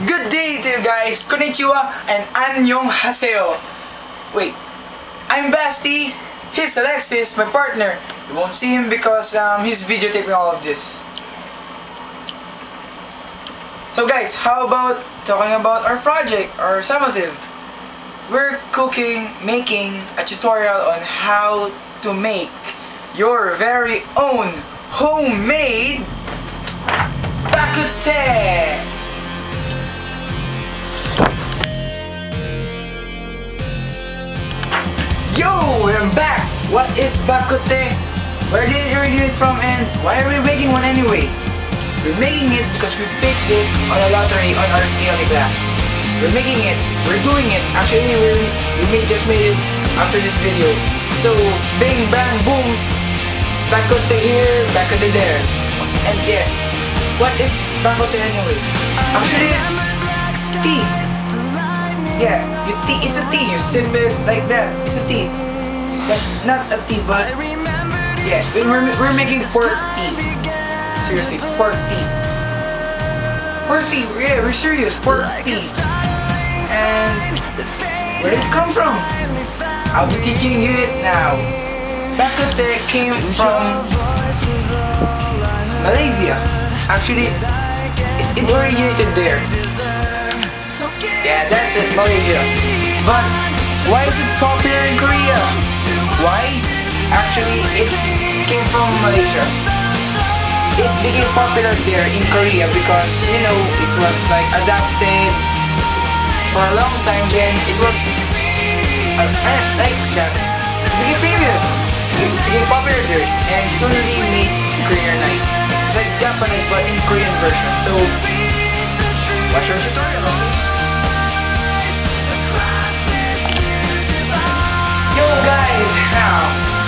Good day to you guys, konnichiwa and annyeonghaseyo. Wait, I'm Basti, he's Alexis, my partner. You won't see him because he's videotaping all of this. So guys, how about talking about our project, our summative? We're making a tutorial on how to make your very own homemade bakute. Yo, we're back! What is bakute? Where did it originate from and why are we making one anyway? We're making it because we picked it on a lottery on our theory class. We're making it, we're doing it. Actually, just made it after this video. So, bing, bang, boom, bakute here, bakute there. And yeah, what is bakute anyway? Actually, it's tea. Yeah, it's a tea. You sip it like that. It's a tea. But not a tea, but yeah, we're making pork tea. Seriously, pork tea. Pork tea. Yeah, we're serious. Pork tea. And where did it come from? I'll be teaching you it now. Bakute came from Malaysia. Actually, it originated there. Yeah, that's it, Malaysia. But why is it popular in Korea? Why? Actually, it came from Malaysia. It became popular there in Korea because, you know, it was like adapted for a long time. Then it was like that. It became famous. It became popular there and soon made Korean nice. It's like Japanese but in Korean version. So watch your tutorial. Yo guys,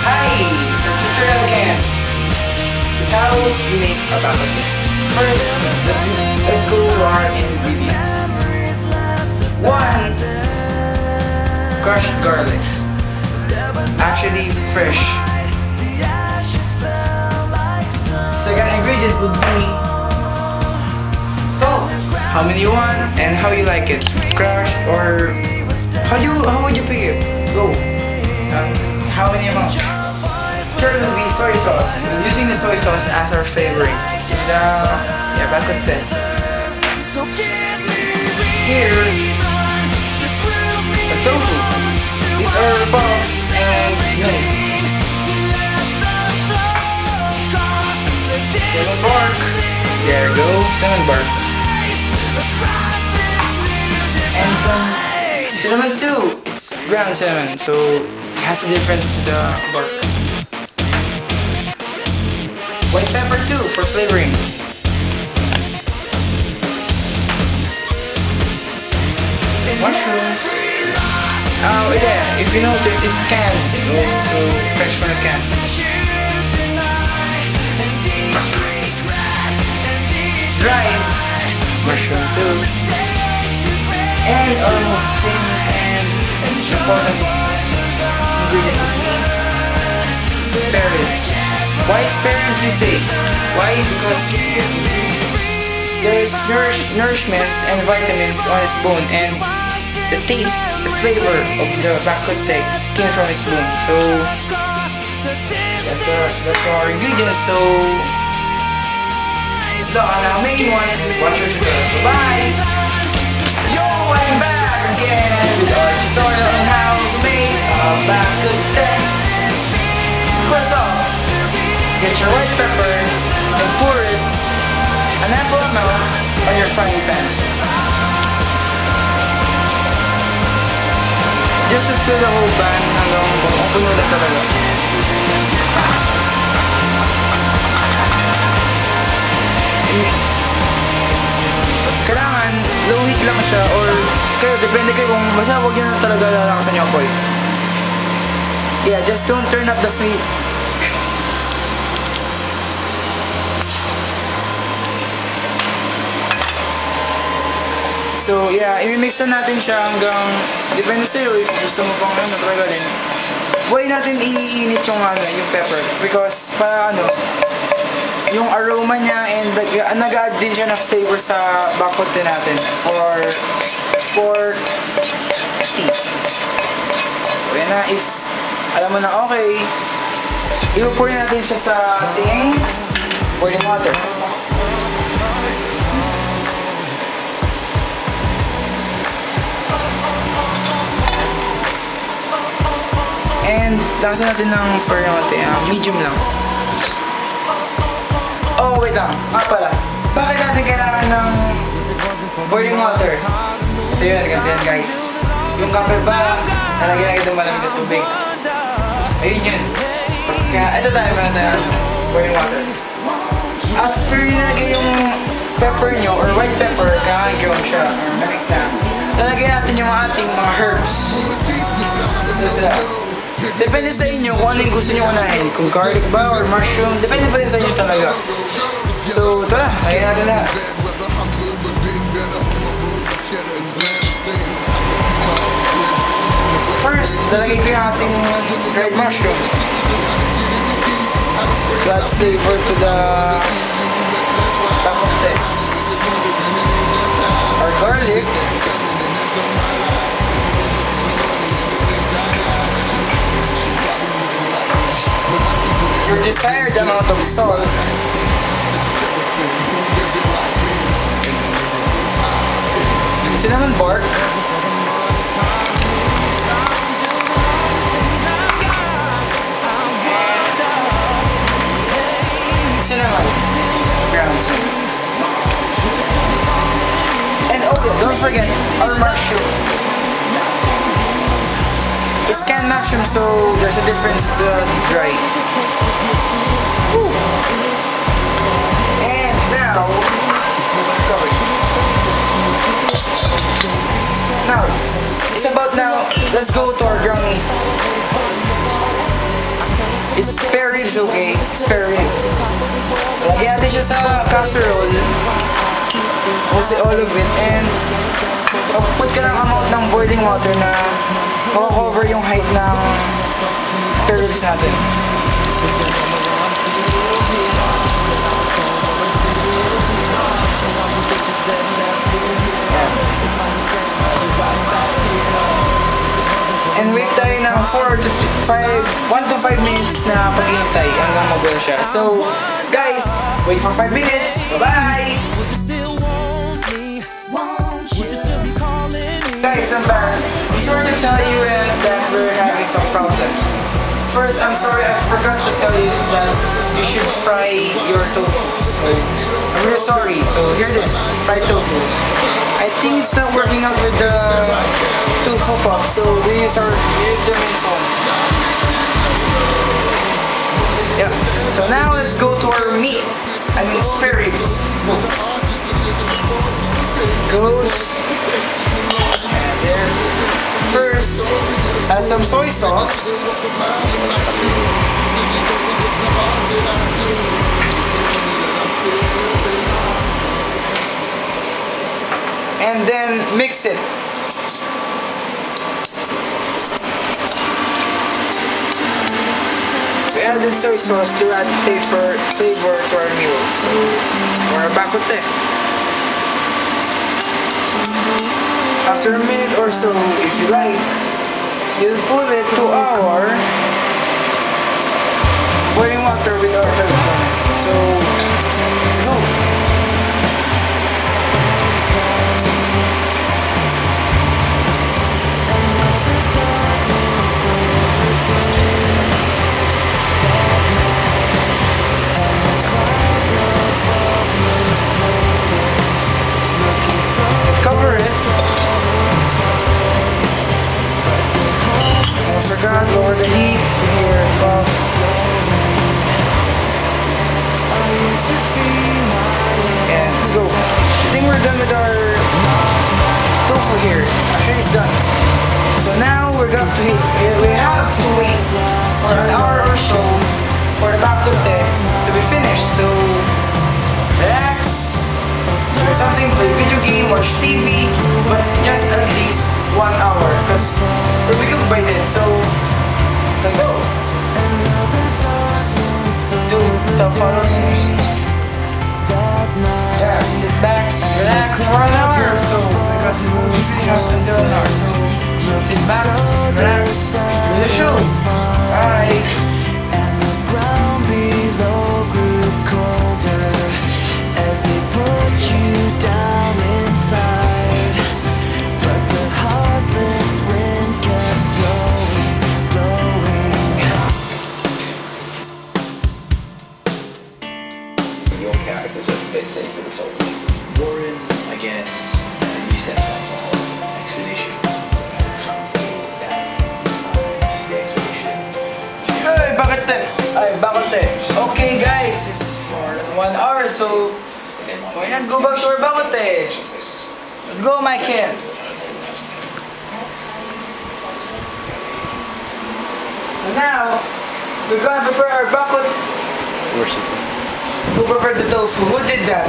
hi, it's our tutorial again. This is how we make a bakute. First, let's go to our ingredients. 1. Crushed garlic. Actually, fresh. Second ingredient would be salt. How many you want and how you like it. Crushed or how would you pick it? Go. How many amounts? Third will be soy sauce. We're using the soy sauce as our favorite. Yeah, bakute. Here, some tofu. These are puffs and mince. Cinnamon bark. There you go, cinnamon bark. And some cinnamon too. It's ground cinnamon, so it has a difference to the bark. White pepper too for flavoring. Mushrooms. Oh yeah, if you notice it's canned, so fresh from the can. Dried mushroom too. And almost famous and important ingredient. Spare ribs. Why spare ribs you say? Why? Because there is nourishments and vitamins on its bone, and the taste, the flavor of the bakute came from its bone. So that's our ingredients. So I'm now making one. Watch your tutorial. Bye. Yo, I'm back again with our tutorial on how to make a bakute. First off, get your white pepper and pour it an ample amount on your frying pan. Just to fill the whole pan hanggang puno na talaga. Kailangan low heat lang siya or kayo, depende kayo kung basta huwag nyo na talaga lalakasan yung apoy. Yeah, just don't turn up the heat. So yeah, i-mix na natin siya hanggang depende sa'yo if gusto mo pang tagalin. Huwag natin iinit yung yung pepper because para yung aroma niya and nag-add din siya na flavor sa bakote natin or pork tea. So yan na, if alam mo na okay, i-pour natin siya sa ating boiling water. And lakasan natin ng fire natin, medium lang. Oh, wait lang. Pala. Bakit natin kailangan ng boiling water? Ito yun, ganito yan guys. Yung kape ba, nalagyan natin ng malamig na tubig. Ayun yun. Kaya ito tayo meron tayo boiling water. After nilagay yung pepper nyo or white pepper, kakagyaw siya or na-mix na. Nalagyan natin yung ating mga herbs. Ito sila. Depende sa inyo kung ano yung gusto nyo unahin. Kung garlic ba or mushroom, depende pa rin sa inyo talaga. So, ito na. Lagyan natin na. First, lalagay ko yung ating red mushroom. To add flavor to the bakote. Our garlic. Your desired amount of salt. Cinnamon bark. Cinnamon. Ground cinnamon. And oh yeah, don't forget our mushroom. It's canned mushroom, so there's a difference dry. Woo. And now, cover it. Now, it's about now, let's go to our ground meat. It's spare ribs, okay? Spare ribs. Lagyan natin siya sa casserole. Mostly all of it. And put ka ng amount ng boiling water na makakover yung height ng spare ribs natin. And wait tayo ng 1 to 5 minutes na paghihintay hanggang mag-boil siya. So, guys, wait for 5 minutes. Bye-bye! Guys, I'm back. I'm sorry to tell you that we're having some problems. First, I'm sorry, I forgot to tell you that you should fry your tofu. So, I'm really sorry. So, here it is, fried tofu. I think it's not working out with the tofu pop, so we use the mince one. Yeah. So now let's go to our meat. I mean spare ribs. Goes and there. First, add some soy sauce. And then mix it. We added soy sauce to add flavor to our meals or our bakote. After a minute or so, if you like, you'll put it to our boiling water with our herbs on it. So let's go. Cover it. I forgot, lower the heat here above. And let's go. I think we're done with our tofu here. Actually, it's done. So now we have to wait for an hour or so for the bakote to be finished. So relax. Do something, play video game, watch TV, but just at least 1 hour because we'll be cooked by then. So go. Dude, stop following me. Yeah, sit back, relax for an hour or so because we will be finish up until an hour. So sit back, relax, do the show. Bye. And the ground below grew colder as they put you down inside. But the heartless wind kept blowing, blowing. Your character sort of fits into this whole thing. Warren, I guess, he sets up the whole expedition. Okay guys, it's more than 1 hour, so why not go back to our bakote? Let's go, my kid. So now, we're gonna prepare our bakote. Who prepared the tofu? Who did that?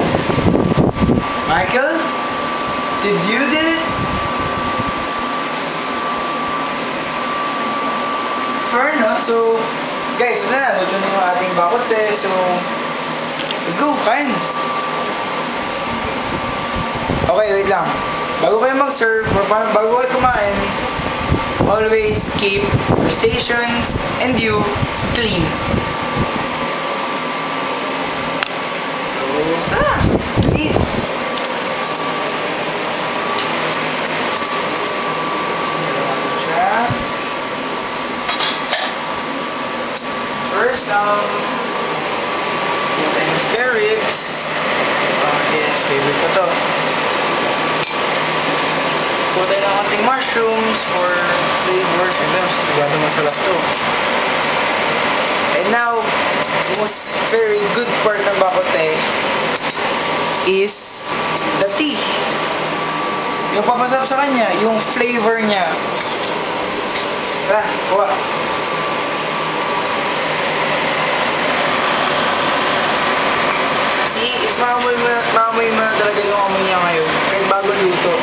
Michael? Did you did it? Fair enough, so guys, so na, luto na yung ating bakote, so let's go, kain! Okay, wait lang. Bago kayo mag-serve, or bago kayo kumain, always keep your stations and you clean. So, let's eat! First, yung spare ribs. Yes, favorite ko to. Put tayo ng konting mushrooms for flavor. Siyempre, sigurado masarap to. And now, the most very good part ng bakote is the tea. Yung papasarap sa kanya, yung flavor niya. Tara, kuha. Maamoy mo na talaga yung amoy niya ngayon. Kahit bago luto.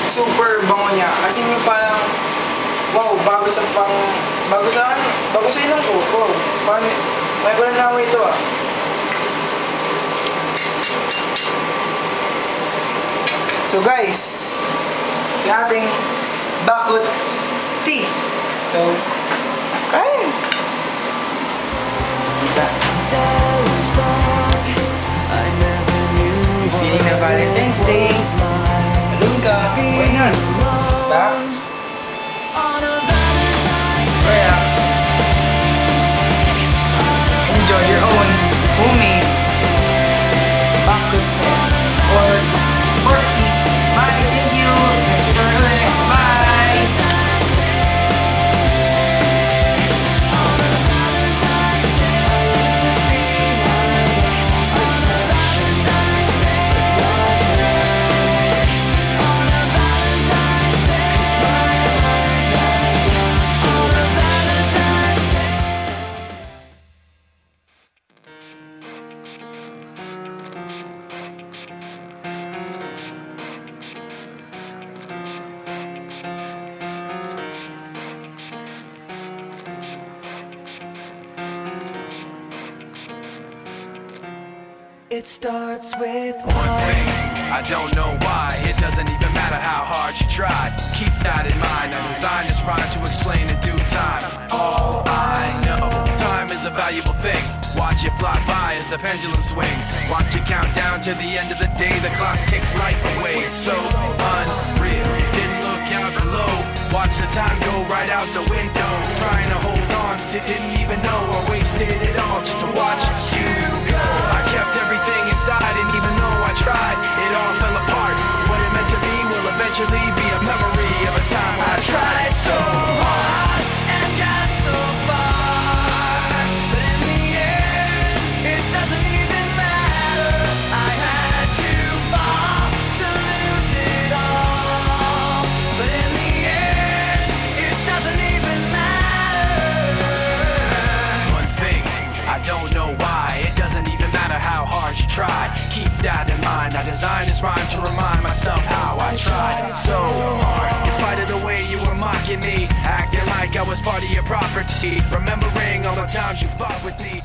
Super bango niya. As in yung parang, wow, bago sa inom ko. Wow, parang, may ko lang naamoy ito ah. So guys, yung ating bakot tea. So, kain! Diba? Feeling na Valentine's Day. Balloon ka. Why not? Diba? Relax. Enjoy your own homemade bakot or tea. Bye. Thank you. Next week ulit. Bye. It starts with one thing. I don't know why. It doesn't even matter how hard you try. Keep that in mind. I designed this rhyme to explain in due time. All I know, time is a valuable thing. Watch it fly by as the pendulum swings. Watch it count down to the end of the day. The clock takes life away. It's so unreal. Didn't look out below. Watch the time go right out the window. Trying to hold on to didn't even know I wasted it all just to watch you go. I kept everything inside, and even though I tried, it all fell apart. What it meant to be will eventually be a memory of a time I tried so hard and got so far. But in the end, it doesn't even matter. I had to fall to lose it all. But in the end, it doesn't even matter. One thing, I don't know why. It doesn't even matter how hard you try. Keep that in mind. I designed this rhyme to remind myself how I tried so hard. In spite of the way you were mocking me, acting like I was part of your property, remembering all the times you fought with me.